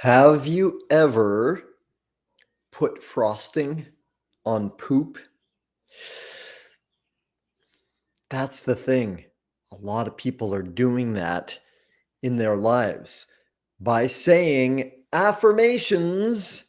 Have you ever put frosting on poop? That's the thing. A lot of people are doing that in their lives by saying affirmations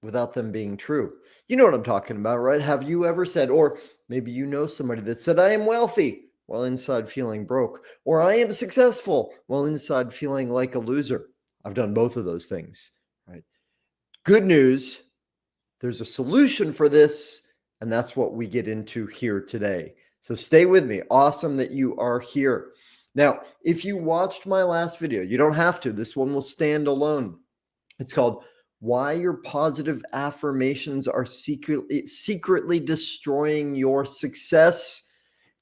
without them being true. You know what I'm talking about, right? Have you ever said, or maybe you know somebody that said, I am wealthy while inside feeling broke, or I am successful while inside feeling like a loser. I've done both of those things, right? Good news, there's a solution for this, and that's what we get into here today. So stay with me. Awesome that you are here. Now, if you watched my last video, you don't have to. This one will stand alone. It's called Why Your Positive Affirmations Are Secretly Destroying Your Success.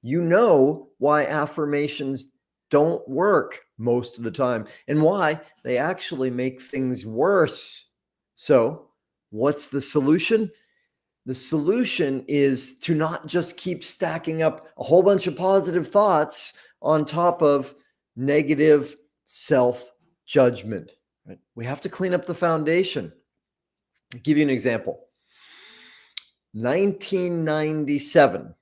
You know why affirmations don't work most of the time and why they actually make things worse. So, what's the solution? The solution is to not just keep stacking up a whole bunch of positive thoughts on top of negative self-judgment. Right? We have to clean up the foundation. I'll give you an example. 1997,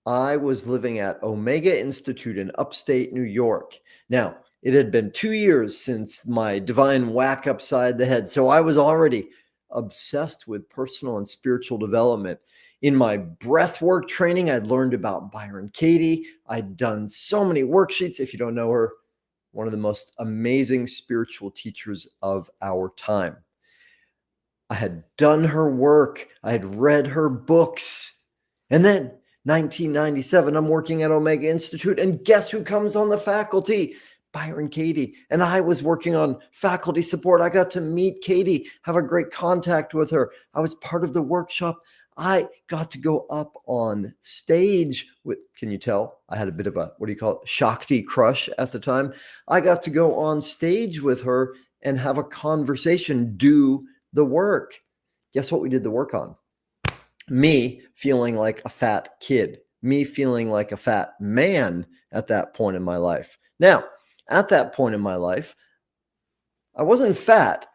I was living at Omega Institute in upstate New York. Now, it had been 2 years since my divine whack upside the head, so I was already obsessed with personal and spiritual development. In my breathwork training, I'd learned about Byron Katie. I'd done so many worksheets. If you don't know her, one of the most amazing spiritual teachers of our time. I had done her work. I had read her books. And then 1997, I'm working at Omega Institute, and guess who comes on the faculty? Byron Katie. And I was working on faculty support. I got to meet Katie, have a great contact with her. I was part of the workshop. I got to go up on stage with, can you tell? I had a bit of a, what do you call it? Shakti crush at the time. I got to go on stage with her and have a conversation, do the work. Guess what we did the work on? Me feeling like a fat kid, me feeling like a fat man at that point in my life. Now, at that point in my life, I wasn't fat,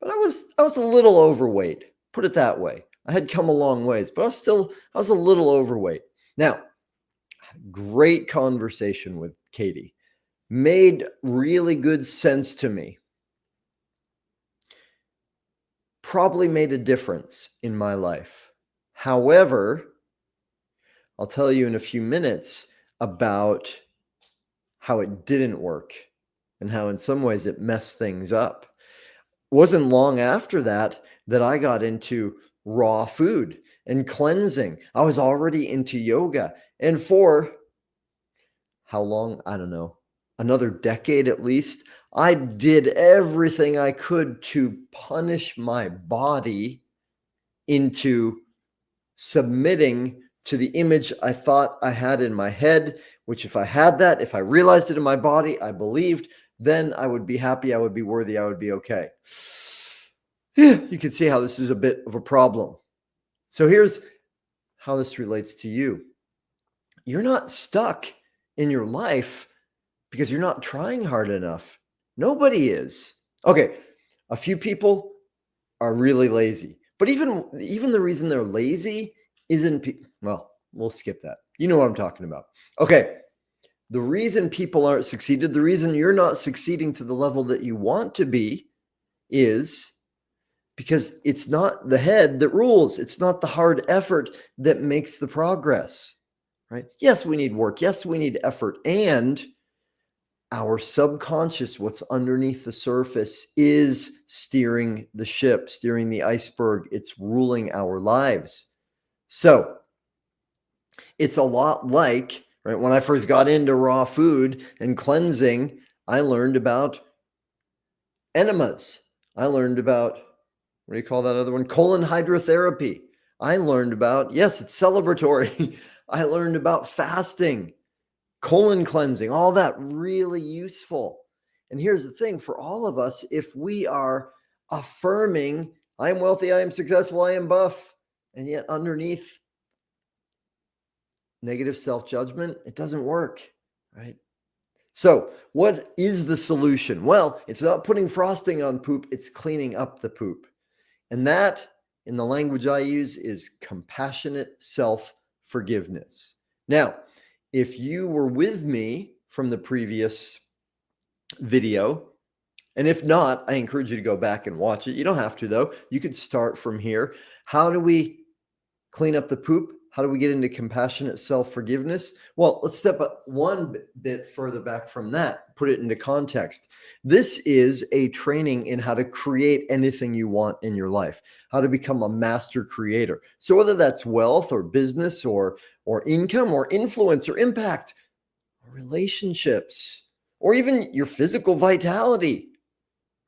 but I was a little overweight. Put it that way. I had come a long ways, but I was a little overweight. Now, great conversation with Katie. Made really good sense to me. Probably made a difference in my life. However, I'll tell you in a few minutes about how it didn't work and how in some ways it messed things up. It wasn't long after that that I got into raw food and cleansing. I was already into yoga. And for how long? I don't know. Another decade at least. I did everything I could to punish my body into submitting to the image I thought I had in my head, which if I had that, if I realized it in my body, I believed, then I would be happy, I would be worthy, I would be okay. You can see how this is a bit of a problem. So here's how this relates to you. You're not stuck in your life because you're not trying hard enough. Nobody is. Okay, a few people are really lazy. But even the reason they're lazy isn't, well, we'll skip that. You know what I'm talking about. Okay, the reason people aren't succeeded, the reason you're not succeeding to the level that you want to be is because it's not the head that rules. It's not the hard effort that makes the progress, right? Yes, we need work. Yes, we need effort. And our subconscious, what's underneath the surface, is steering the ship, steering the iceberg. It's ruling our lives. So it's a lot like, right, when I first got into raw food and cleansing, I learned about enemas. I learned about, what do you call that other one? Colon hydrotherapy. I learned about, yes, it's celebratory. I learned about fasting, colon cleansing, all that really useful. And here's the thing for all of us, if we are affirming, I am wealthy, I am successful, I am buff, and yet underneath negative self-judgment, it doesn't work, right? So, what is the solution? Well, it's not putting frosting on poop, it's cleaning up the poop. And that, in the language I use, is compassionate self-forgiveness. Now, if you were with me from the previous video, and if not, I encourage you to go back and watch it. You don't have to, though. You could start from here. How do we clean up the poop? How do we get into compassionate self-forgiveness? Well, let's step up one bit further back from that, put it into context. This is a training in how to create anything you want in your life, how to become a master creator. So whether that's wealth or business or income or influence or impact or relationships or even your physical vitality,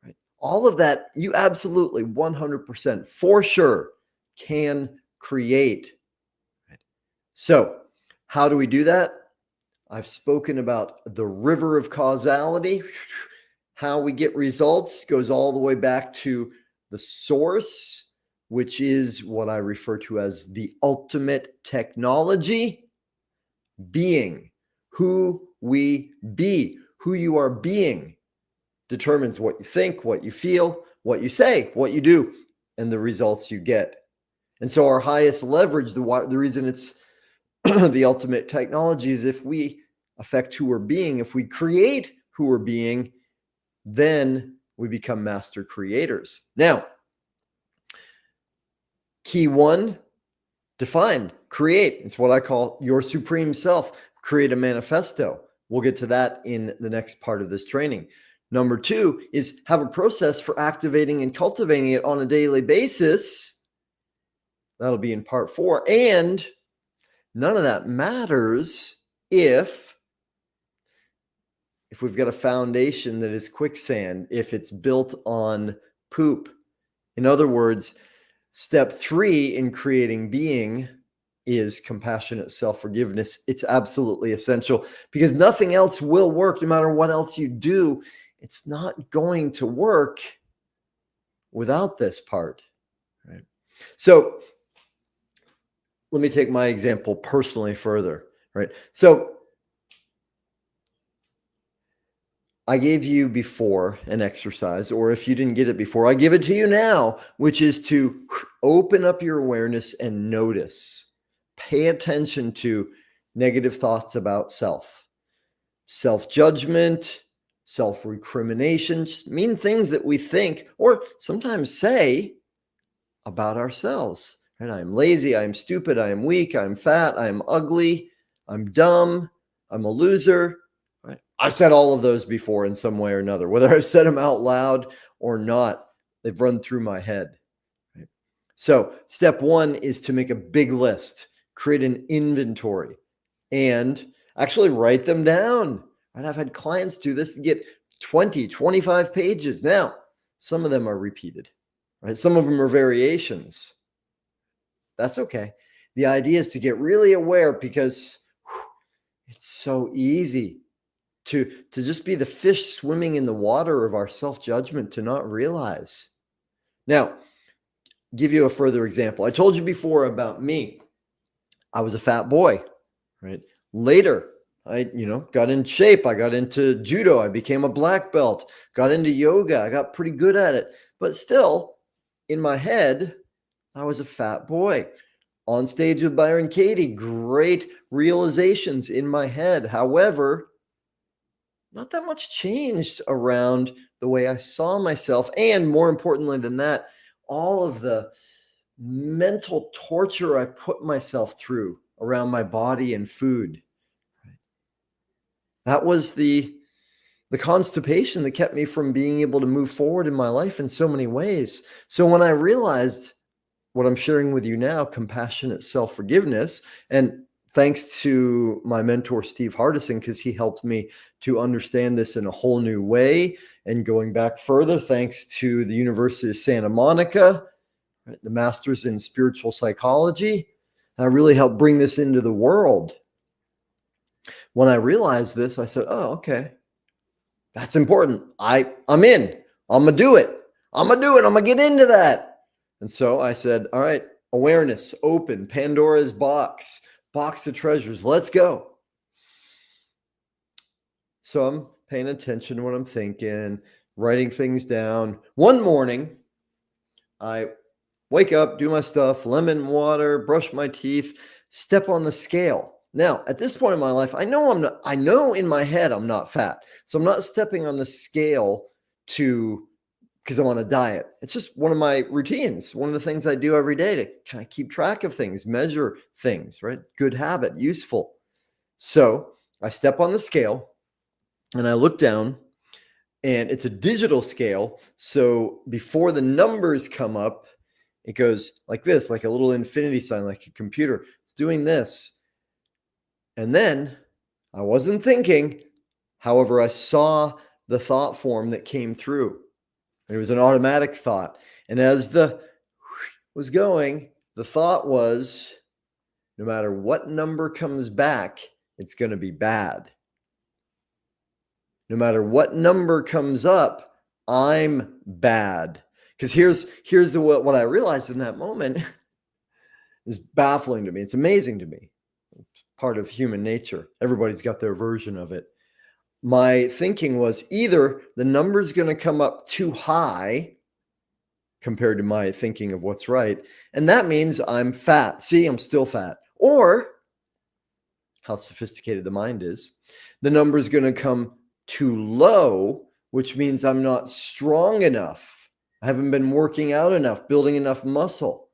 right? All of that, you absolutely 100% for sure can create. So, how do we do that? I've spoken about the river of causality. How we get results goes all the way back to the source, which is what I refer to as the ultimate technology. Being, who we be, who you are being determines what you think, what you feel, what you say, what you do, and the results you get. And so our highest leverage, the reason it's the ultimate technology is if we affect who we're being, if we create who we're being, then we become master creators. Now, key one, define, create. It's what I call your supreme self. Create a manifesto. We'll get to that in the next part of this training. Number two is have a process for activating and cultivating it on a daily basis. That'll be in part 4. And none of that matters if we've got a foundation that is quicksand, if it's built on poop. In other words, step 3 in creating being is compassionate self-forgiveness. It's absolutely essential because nothing else will work. No matter what else you do, it's not going to work without this part, right? So let me take my example personally further, right? So I gave you before an exercise, or if you didn't get it before, I give it to you now, which is to open up your awareness and notice. Pay attention to negative thoughts about self, self-judgment, self-recrimination, just mean things that we think or sometimes say about ourselves. And I'm lazy, I'm stupid, I am weak, I'm fat, I'm ugly, I'm dumb, I'm a loser. Right? I've said all of those before in some way or another, whether I've said them out loud or not, they've run through my head. Right? So step 1 is to make a big list, create an inventory, and actually write them down. And I've had clients do this and get 20, 25 pages. Now, some of them are repeated, right? Some of them are variations. That's okay. The idea is to get really aware because it's so easy to just be the fish swimming in the water of our self-judgment to not realize. Now, give you a further example. I told you before about me. I was a fat boy, right? Later, I got in shape. I got into judo. I became a black belt, got into yoga. I got pretty good at it. But still, in my head, I was a fat boy. On stage with Byron Katie, great realizations in my head. However, not that much changed around the way I saw myself. And more importantly than that, all of the mental torture I put myself through around my body and food. That was the constipation that kept me from being able to move forward in my life in so many ways. So when I realized what I'm sharing with you now, compassionate self-forgiveness, and thanks to my mentor, Steve Hardison, because he helped me to understand this in a whole new way. And going back further, thanks to the University of Santa Monica, right, the master's in spiritual psychology, that really helped bring this into the world. When I realized this, I said, oh, okay, that's important. I'm in. I'm going to do it. I'm going to do it. I'm going to get into that. And so I said, all right, awareness, open, Pandora's box of treasures. Let's go. So I'm paying attention to what I'm thinking, writing things down. One morning, I wake up, do my stuff, lemon water, brush my teeth, step on the scale. Now, at this point in my life, I know in my head I'm not fat. So I'm not stepping on the scale to because I'm on a diet. It's just one of my routines, one of the things I do every day to kind of keep track of things, measure things, right? Good habit, useful. So I step on the scale and I look down, and it's a digital scale. So before the numbers come up, it goes like this, like a little infinity sign, like a computer. It's doing this. And then I wasn't thinking. However, I saw the thought form that came through. It was an automatic thought. And as the was going, the thought was, no matter what number comes back, it's going to be bad. No matter what number comes up, I'm bad. Because here's what I realized in that moment is baffling to me. It's amazing to me. It's part of human nature. Everybody's got their version of it. My thinking was either the number's going to come up too high compared to my thinking of what's right, and that means I'm fat. See, I'm still fat. Or how sophisticated the mind is, the number is going to come too low, which means I'm not strong enough. I haven't been working out enough, building enough muscle.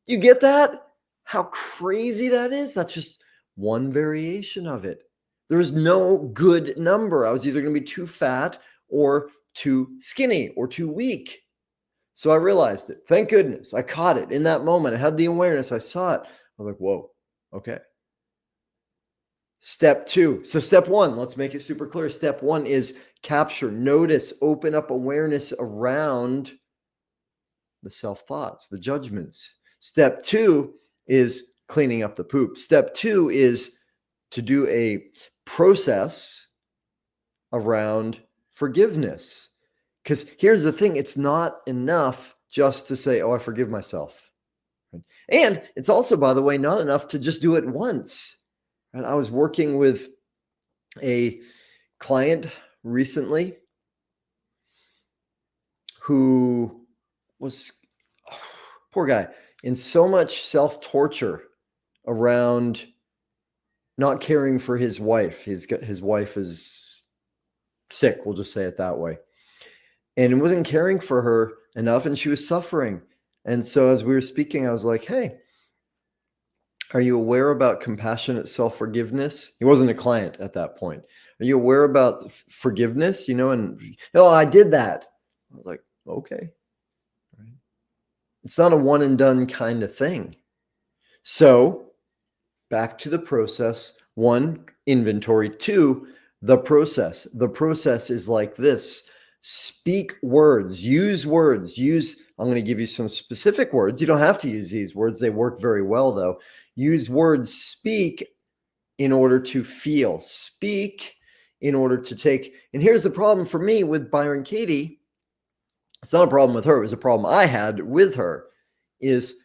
You get that? How crazy that is? That's just one variation of it. There is no good number. I was either going to be too fat or too skinny or too weak. So I realized it. Thank goodness. I caught it in that moment. I had the awareness. I saw it. I was like, whoa, okay. Step two. So step one, let's make it super clear. Step one is capture, notice, open up awareness around the self-thoughts, the judgments. Step two is cleaning up the poop. Step two is to do a process around forgiveness. Because here's the thing, it's not enough just to say, oh, I forgive myself. And it's also, by the way, not enough to just do it once. And I was working with a client recently who was, poor guy, in so much self-torture around not caring for his wife. His wife is sick, we'll just say it that way. And he wasn't caring for her enough, and she was suffering. And so as we were speaking, I was like, hey, are you aware about compassionate self-forgiveness? He wasn't a client at that point. Are you aware about forgiveness? And I did that. I was like, okay. Right. It's not a one and done kind of thing. So back to the process. One, inventory. Two, the process. The process is like this. Speak words, use words, I'm going to give you some specific words. You don't have to use these words. They work very well though. Use words, speak in order to feel, speak in order to take. And here's the problem for me with Byron Katie. It's not a problem with her. It was a problem I had with her, is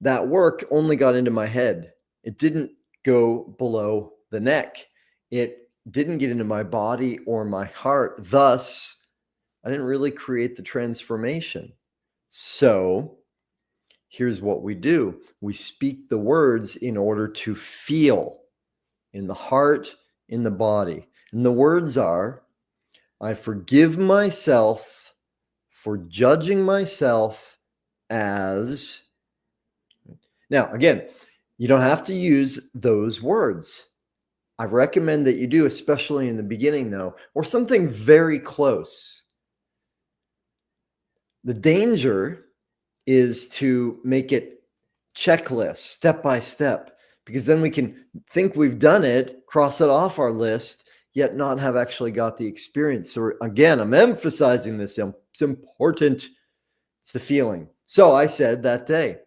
that work only got into my head. It didn't go below the neck. It didn't get into my body or my heart. Thus, I didn't really create the transformation. So here's what we do. We speak the words in order to feel in the heart, in the body. And the words are, I forgive myself for judging myself as. Now, again, you don't have to use those words. I recommend that you do, especially in the beginning though, or something very close. The danger is to make it checklist, step by step, because then we can think we've done it, cross it off our list, yet not have actually got the experience. So again, I'm emphasizing this. It's important. It's the feeling. So I said that day,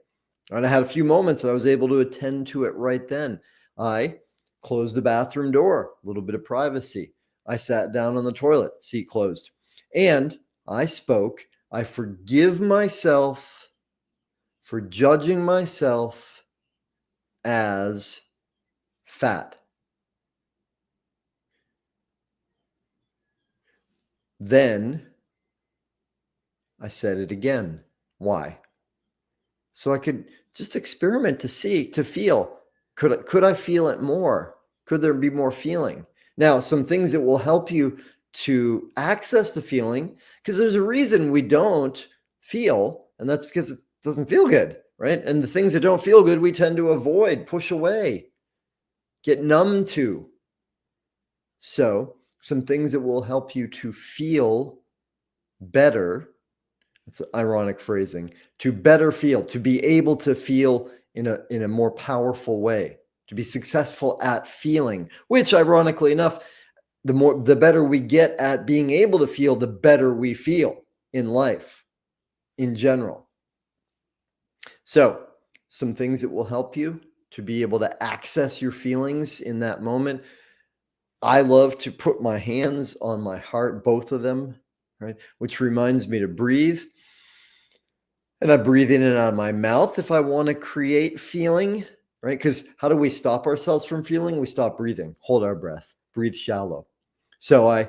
and I had a few moments that I was able to attend to it right then. I closed the bathroom door, a little bit of privacy. I sat down on the toilet, seat closed, and I spoke, I forgive myself for judging myself as fat. Then I said it again. Why? So I could just experiment to see, to feel. Could I feel it more? Could there be more feeling? Now, some things that will help you to access the feeling, because there's a reason we don't feel, and that's because it doesn't feel good, right? And the things that don't feel good, we tend to avoid, push away, get numb to. So, some things that will help you to feel better. It's ironic phrasing. To better feel, to be able to feel in a more powerful way, to be successful at feeling, which ironically enough, the better we get at being able to feel, the better we feel in life in general. So, some things that will help you to be able to access your feelings in that moment. I love to put my hands on my heart, both of them, right? Which reminds me to breathe. And I breathe in and out of my mouth if I want to create feeling, right? Because how do we stop ourselves from feeling? We stop breathing, hold our breath, breathe shallow. So I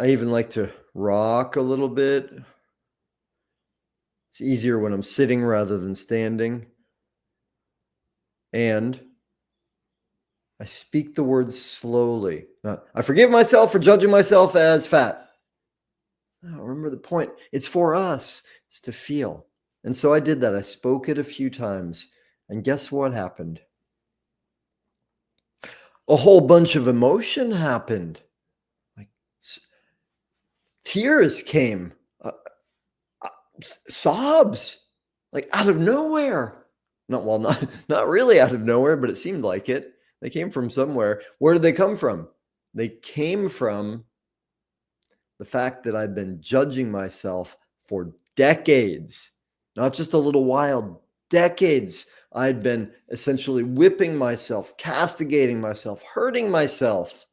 even like to rock a little bit. It's easier when I'm sitting rather than standing. And I speak the words slowly. I forgive myself for judging myself as fat. No, remember the point. It's for us. It's to feel. And so I did that. I spoke it a few times. And guess what happened? A whole bunch of emotion happened. Like tears came, sobs, like out of nowhere. Not really out of nowhere, but it seemed like it. They came from somewhere. Where did they come from? They came from the fact that I've been judging myself for decades, not just a little while, decades. I'd been essentially whipping myself, castigating myself, hurting myself.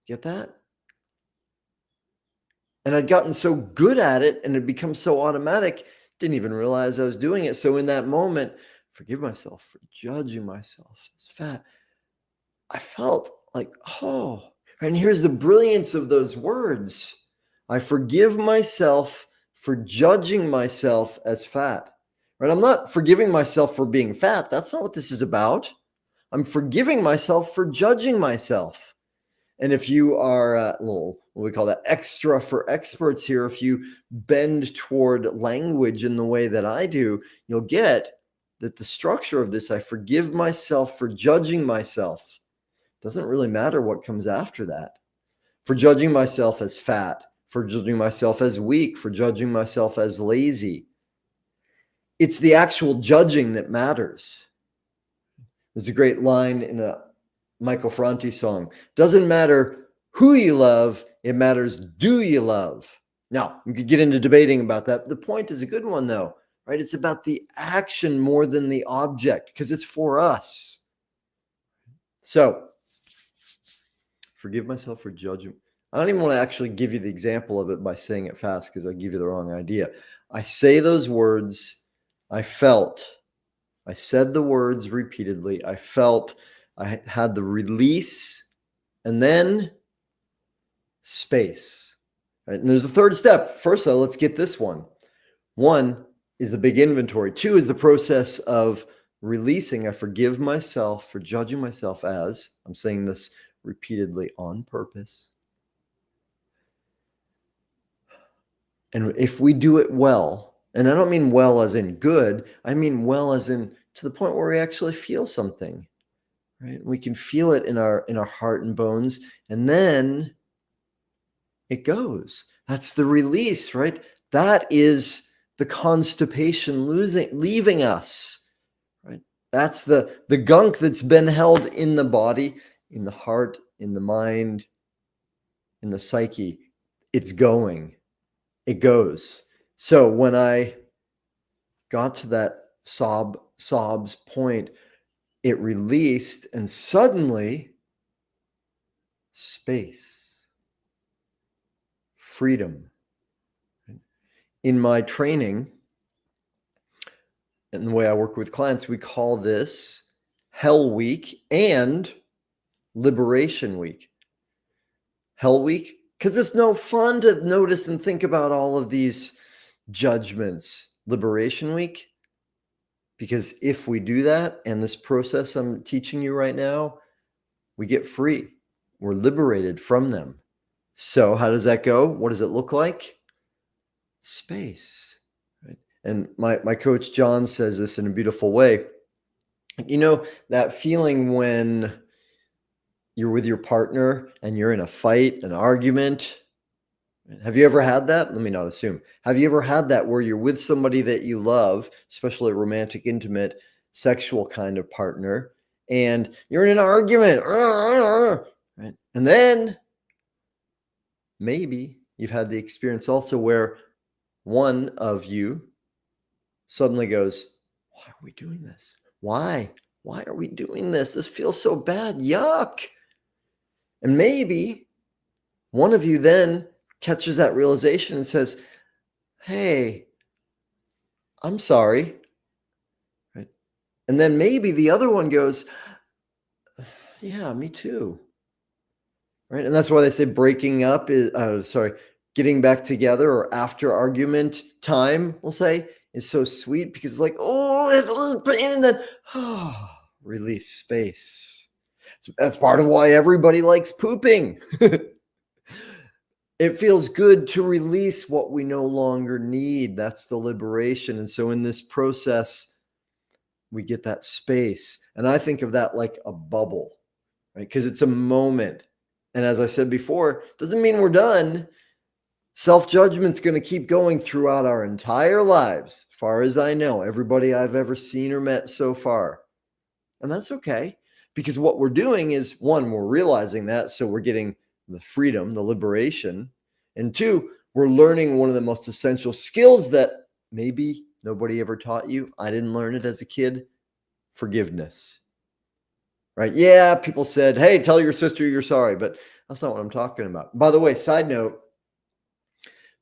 Get that? And I'd gotten so good at it and it become so automatic, didn't even realize I was doing it. So in that moment, forgive myself for judging myself as fat. I felt like, oh, and here's the brilliance of those words. I forgive myself for judging myself as fat. Right? I'm not forgiving myself for being fat. That's not what this is about. I'm forgiving myself for judging myself. And if you are a little, what we call that extra for experts here, if you bend toward language in the way that I do, you'll get that the structure of this, I forgive myself for judging myself. Doesn't really matter what comes after that. For judging myself as fat, for judging myself as weak, for judging myself as lazy. It's the actual judging that matters. There's a great line in a Michael Franti song. Doesn't matter who you love, it matters do you love. Now, we could get into debating about that. The point is a good one, though, right? It's about the action more than the object because it's for us. So, forgive myself for judging. I don't even want to actually give you the example of it by saying it fast because I'll give you the wrong idea. I say those words, I felt. I said the words repeatedly. I felt I had the release and then space. Right? And there's a third step. First, though, let's get this one. One is the big inventory. Two is the process of releasing. I forgive myself for judging myself as, I'm saying this repeatedly on purpose. And if we do it well, and I don't mean well as in good, I mean well as in to the point where we actually feel something, right? We can feel it in our heart and bones, and then it goes. That's the release, right? That is the constipation leaving us, right? That's the gunk that's been held in the body, in the heart, in the mind, in the psyche. It's going. It goes. So when I got to that sobs point, it released, and suddenly space, freedom. In my training and the way I work with clients, we call this Hell Week and Liberation Week. Hell Week, because it's no fun to notice and think about all of these judgments. Liberation Week, because if we do that, and this process I'm teaching you right now, we get free. We're liberated from them. So how does that go? What does it look like? Space. Right? And my coach John says this in a beautiful way. You know, that feeling when you're with your partner and you're in a fight, an argument. Have you ever had that? Let me not assume. Have you ever had that where you're with somebody that you love, especially a romantic, intimate, sexual kind of partner, and you're in an argument, right? And then maybe you've had the experience also where one of you suddenly goes, why are we doing this? Why? Why are we doing this? This feels so bad. Yuck. And maybe one of you then catches that realization and says, hey, I'm sorry. Right? And then maybe the other one goes, yeah, me too. Right? And that's why they say breaking up is, getting back together or after argument time, we'll say, is so sweet because it's like, oh, it's a little pain, and then, release space. That's part of why everybody likes pooping. It feels good to release what we no longer need. That's the liberation. And so in this process, we get that space. And I think of that like a bubble, right? Because it's a moment. And as I said before, doesn't mean we're done. Self-judgment's going to keep going throughout our entire lives, as far as I know, everybody I've ever seen or met so far. And that's okay. Because what we're doing is, one, we're realizing that, so we're getting the freedom, the liberation. And two, we're learning one of the most essential skills that maybe nobody ever taught you. I didn't learn it as a kid. Forgiveness. Right? Yeah, people said, hey, tell your sister you're sorry, but that's not what I'm talking about. By the way, side note,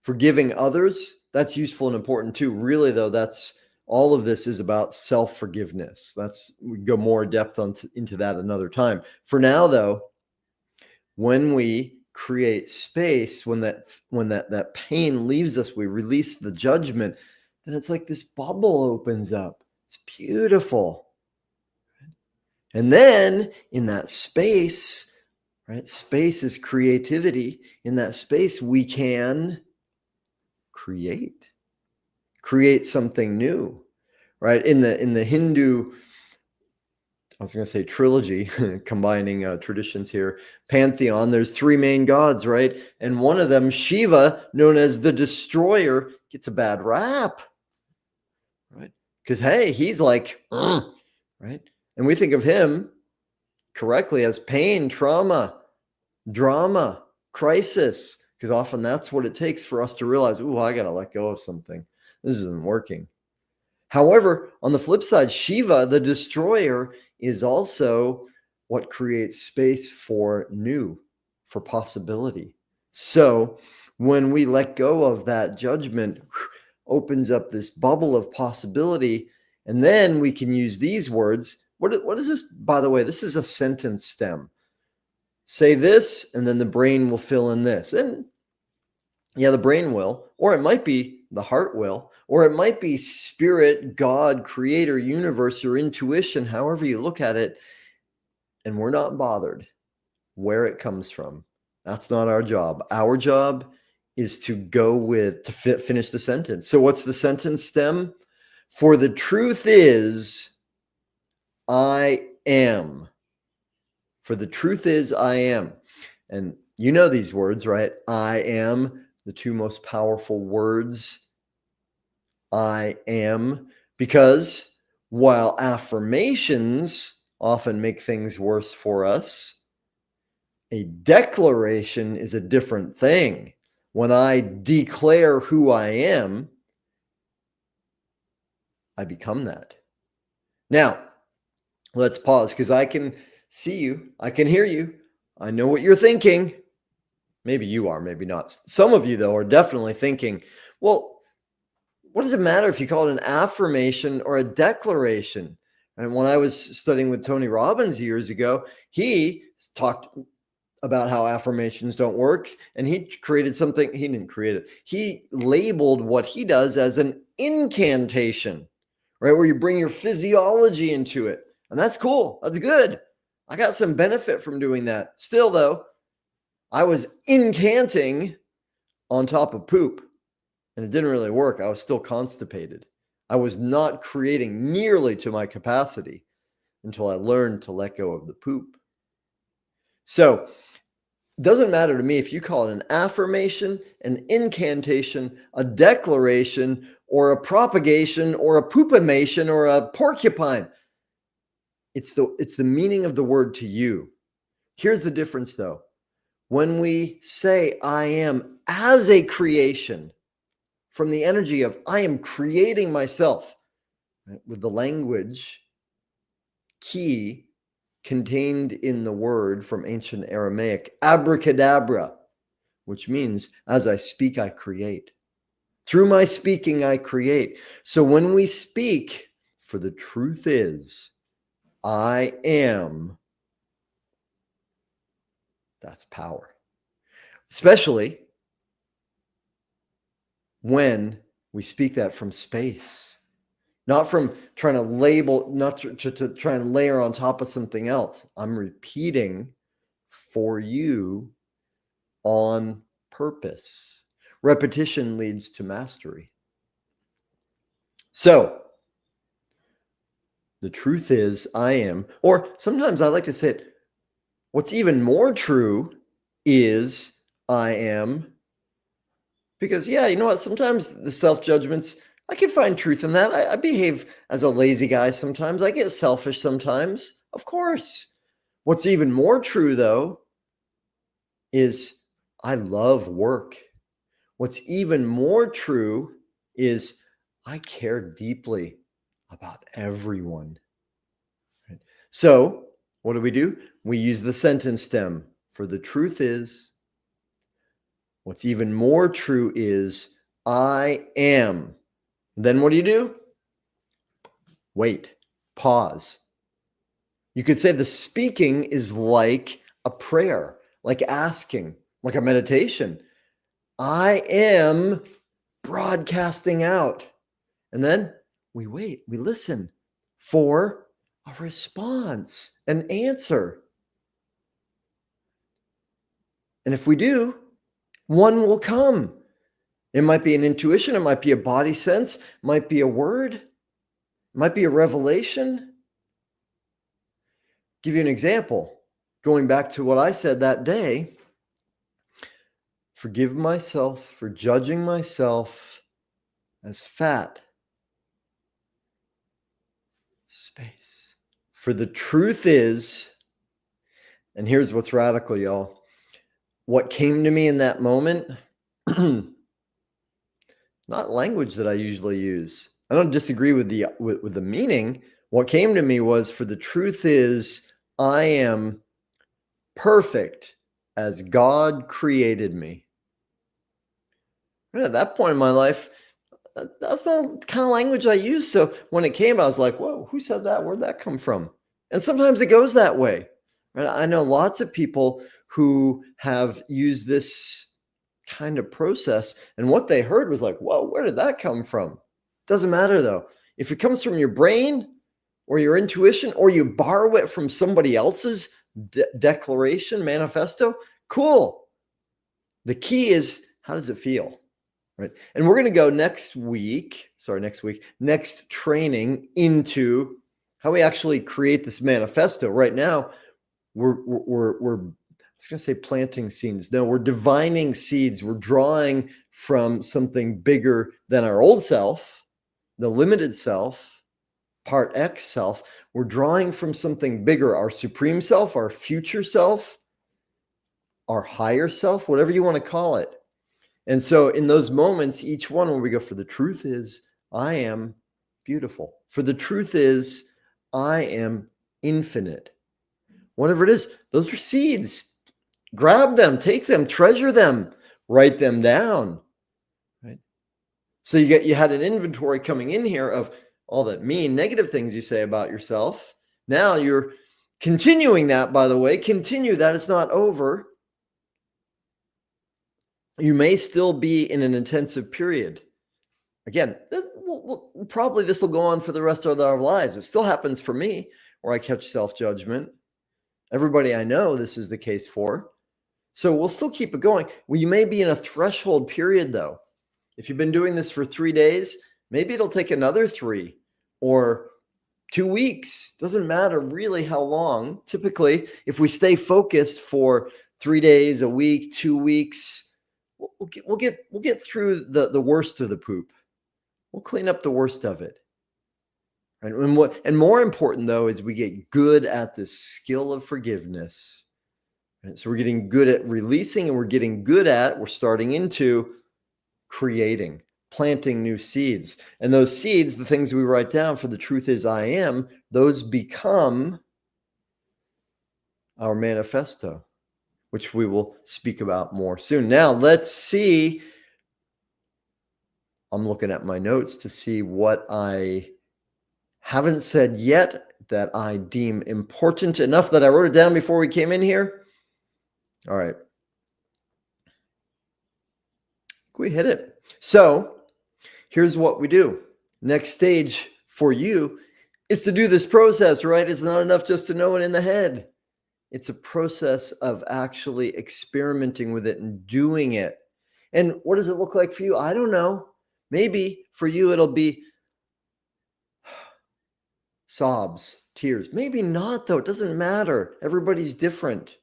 forgiving others, that's useful and important too. Really, though, that's all of this is about self-forgiveness. We go more depth into that another time. For now, though, when we create space, when that pain leaves us, we release the judgment, then it's like this bubble opens up. It's beautiful. And then in that space, right? Space is creativity. In that space, we can create something new, right? In the Hindu, I was going to say trilogy, combining traditions here, pantheon, there's three main gods, right? And one of them, Shiva, known as the destroyer, gets a bad rap, right? Because, hey, he's like, right? And we think of him correctly as pain, trauma, drama, crisis, because often that's what it takes for us to realize, ooh, I got to let go of something. This isn't working. However, on the flip side, Shiva, the destroyer, is also what creates space for new, for possibility. So when we let go of that judgment, opens up this bubble of possibility, and then we can use these words. What is this? By the way, this is a sentence stem. Say this, and then the brain will fill in this. And yeah, the brain will, or it might be the heart will, or it might be spirit, God, creator, universe, or intuition, however you look at it. And we're not bothered where it comes from. That's not our job. Our job is to finish the sentence. So what's the sentence stem? For the truth is, I am. For the truth is, I am. And you know these words, right? I am, the two most powerful words. I am. Because while affirmations often make things worse for us, a declaration is a different thing. When I declare who I am, I become that. Now, let's pause because I can see you. I can hear you. I know what you're thinking. Maybe you are, maybe not. Some of you, though, are definitely thinking, well, what does it matter if you call it an affirmation or a declaration, And when I was studying with Tony Robbins years ago, he talked about how affirmations don't work. And he created something, he didn't create it. He labeled what he does as an incantation, right? Where you bring your physiology into it. And that's cool. That's good. I got some benefit from doing that. Still though, I was incanting on top of poop and it didn't really work. I was still constipated. I was not creating nearly to my capacity until I learned to let go of the poop. So it doesn't matter to me if you call it an affirmation, an incantation, a declaration, or a propagation, or a poopimation, or a porcupine. It's the meaning of the word to you. Here's the difference though. When we say I am as a creation, from the energy of I am creating myself, right, with the language key contained in the word from ancient Aramaic, abracadabra, which means as I speak, I create. Through my speaking, I create. So when we speak, for the truth is, I am, that's power. Especially when we speak that from space, not from trying to label, not to try and layer on top of something else. I'm repeating for you on purpose. Repetition leads to mastery. So the truth is I am, or sometimes I like to say it, what's even more true is I am. Because, yeah, you know what? Sometimes the self-judgments, I can find truth in that. I behave as a lazy guy sometimes. I get selfish sometimes. Of course. What's even more true, though, is I love work. What's even more true is I care deeply about everyone. Right? So what do? We use the sentence stem. For the truth is, what's even more true is I am. Then what do? Wait, pause. You could say the speaking is like a prayer, like asking, like a meditation. I am broadcasting out. And then we wait, we listen for a response, an answer. And if we do, one will come. It might be an intuition, it might be a body sense, it might be a word, it might be a revelation. Give you an example. Going back to what I said that day, forgive myself for judging myself as fat. Space. For the truth is, and here's what's radical, y'all. What came to me in that moment, not language that I usually use. I don't disagree with the meaning. What came to me was, for the truth is, I am perfect as God created me. And at that point in my life, that's not the kind of language I use. So when it came, I was like, whoa, who said that? Where'd that come from? And sometimes it goes that way. Right? I know lots of people who have used this kind of process, and what they heard was like, whoa, where did that come from? Doesn't matter though. If it comes from your brain or your intuition, or you borrow it from somebody else's declaration, manifesto, cool. The key is, how does it feel? Right. And we're going to go next training into how we actually create this manifesto. Right now, we're I was going to say planting seeds. No, we're divining seeds. We're drawing from something bigger than our old self, the limited self, part X self. We're drawing from something bigger, our supreme self, our future self, our higher self, whatever you want to call it. And so in those moments, each one where we go, for the truth is, I am beautiful. For the truth is, I am infinite. Whatever it is, those are seeds. Grab them, take them, treasure them, write them down. Right? So you had an inventory coming in here of all the mean, negative things you say about yourself. Now you're continuing that, by the way. Continue that. It's not over. You may still be in an intensive period. Again, probably this will go on for the rest of our lives. It still happens for me where I catch self-judgment. Everybody I know, this is the case for. So we'll still keep it going. Well, you may be in a threshold period, though. If you've been doing this for 3 days, maybe it'll take another 3 or 2 weeks. Doesn't matter really how long. Typically, if we stay focused for 3 days, a week, 2 weeks, we'll get through the worst of the poop. We'll clean up the worst of it. And more important, though, is we get good at the skill of forgiveness. Right? So we're getting good at releasing, and we're starting into creating, planting new seeds. And those seeds, the things we write down for the truth is I am, those become our manifesto, which we will speak about more soon. Now, let's see. I'm looking at my notes to see what I haven't said yet that I deem important enough that I wrote it down before we came in here. All right. We hit it. So here's what we do. Next stage for you is to do this process, right? It's not enough just to know it in the head. It's a process of actually experimenting with it and doing it. And what does it look like for you? I don't know. Maybe for you, it'll be sobs, tears. Maybe not, though. It doesn't matter. Everybody's different.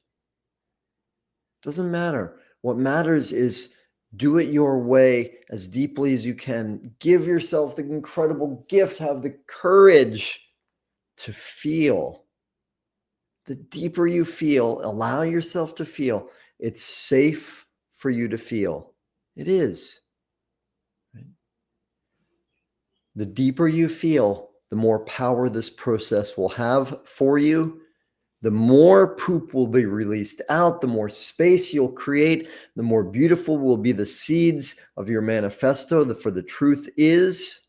Doesn't matter. What matters is do it your way as deeply as you can. Give yourself the incredible gift. Have the courage to feel. The deeper you feel, allow yourself to feel. It's safe for you to feel. It is. The deeper you feel, the more power this process will have for you. The more poop will be released out, the more space you'll create, the more beautiful will be the seeds of your manifesto, for the truth is.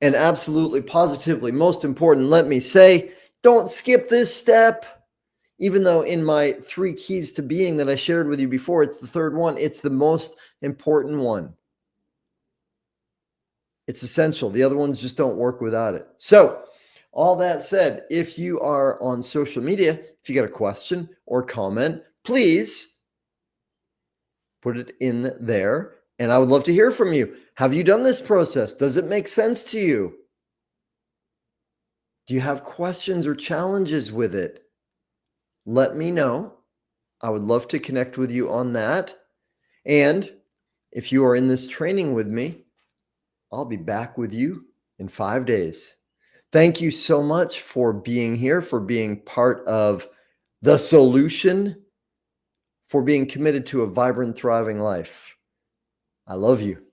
And absolutely, positively, most important, let me say, don't skip this step. Even though in my 3 keys to being that I shared with you before, it's the third one, it's the most important one. It's essential. The other ones just don't work without it. So, all that said, if you are on social media, if you got a question or comment, please put it in there. And I would love to hear from you. Have you done this process? Does it make sense to you? Do you have questions or challenges with it? Let me know. I would love to connect with you on that. And if you are in this training with me, I'll be back with you in 5 days. Thank you so much for being here, for being part of the solution, for being committed to a vibrant, thriving life. I love you.